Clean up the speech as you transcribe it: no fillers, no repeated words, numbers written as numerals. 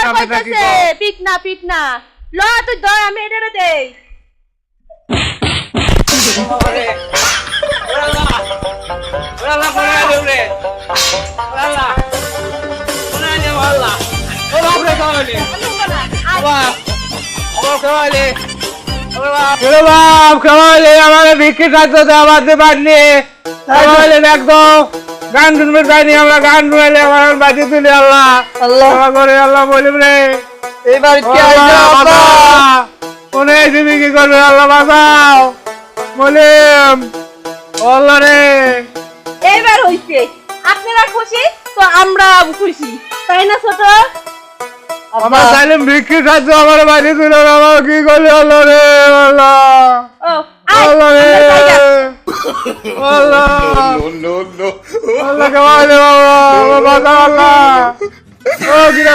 সামনে থাকি তো। পিট না ল তুই ধর আমি এটারে দেই ওরে আল্লাহ আল্লাহ কোন আলো রে আল্লাহ কোন আলো আল্লাহ ও বাপ রে কাওয়ালে বাপ ও কাওয়ালে ওরে বাপ কাওয়ালে আমারে ভিক্ষে চাইতে দে আমাদের বাড়ি কাওয়ালে একদম গান শুনবে যাইনি আমরা গান শুনলে আমার বাজি তুলি আল্লাহ আল্লাহ করে আল্লাহ বলিম রে এই বাড়ি কে আইছে আব্বা কোনে এসে কি করবে আল্লাহ বাঁচাও বলিম আল্লাহ রে এইবার হইছে আপনারা খুশি তো আমরা খুশি তাই না ছোট আমার সাইলেম ভিক্ষি খাদ্য আমার বাড়ি তুল আমার কি করলে আল্লাহ রে আল্লাহ ও আয় আল্লাহ রে আমরা যাই আল্লাহ আল্লাহ কে বাবা বাবা আল্লাহ ও কিরা